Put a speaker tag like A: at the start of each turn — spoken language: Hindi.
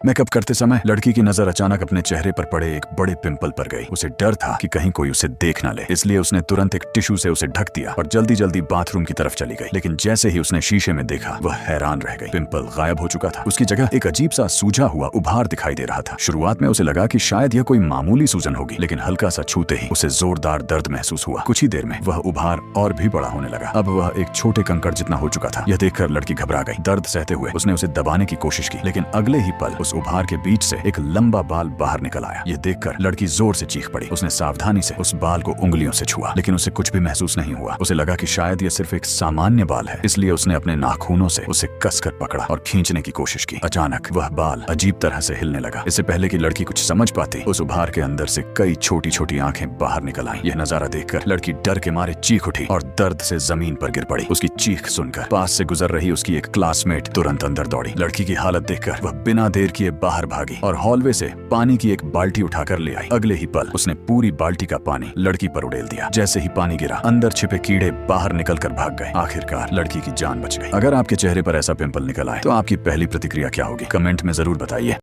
A: मेकअप करते समय लड़की की नजर अचानक अपने चेहरे पर पड़े एक बड़े पिंपल पर गई। उसे डर था कि कहीं कोई उसे देख न ले, इसलिए उसने तुरंत एक टिश्यू से उसे ढक दिया और जल्दी जल्दी बाथरूम की तरफ चली गई। लेकिन जैसे ही उसने शीशे में देखा, वह हैरान रह गई। पिंपल गायब हो चुका था। उसकी जगह एक अजीब सा सूजा हुआ उभार दिखाई दे रहा था। शुरुआत में उसे लगा कि शायद यह कोई मामूली सूजन होगी, लेकिन हल्का सा छूते ही उसे जोरदार दर्द महसूस हुआ। कुछ ही देर में वह उभार और भी बड़ा होने लगा। अब वह एक छोटे कंकड़ जितना हो चुका था। यह देखकर लड़की घबरा गई। दर्द सहते हुए उसने उसे दबाने की कोशिश की, लेकिन अगले ही पल उस उभार के बीच से एक लंबा बाल बाहर निकल आया। यह देखकर लड़की जोर से चीख पड़ी। उसने सावधानी से उस बाल को उंगलियों से छुआ, लेकिन उसे कुछ भी महसूस नहीं हुआ। उसे लगा कि शायद यह सिर्फ एक सामान्य बाल है, इसलिए उसने अपने नाखूनों से उसे कसकर पकड़ा और खींचने की कोशिश की। अचानक वह बाल अजीब तरह से हिलने लगा। इससे पहले कि लड़की कुछ समझ पाती, उस उभार के अंदर से कई छोटी छोटी आंखें बाहर निकल आईं। यह नजारा देखकर लड़की डर के मारे चीख उठी और दर्द से जमीन पर गिर पड़ी। उसकी चीख सुनकर पास से गुजर रही उसकी एक क्लासमेट तुरंत अंदर दौड़ी। लड़की की हालत देखकर वह बिना देर किए बाहर भागी और हॉलवे से पानी की एक बाल्टी उठाकर ले आई। अगले ही पल उसने पूरी बाल्टी का पानी लड़की पर उड़ेल दिया। जैसे ही पानी गिरा, अंदर छिपे कीड़े बाहर निकलकर भाग गए। आखिरकार लड़की की जान बच गई। अगर आपके चेहरे पर ऐसा पिंपल निकल आए तो आपकी पहली प्रतिक्रिया क्या होगी? कमेंट में जरूर बताइए।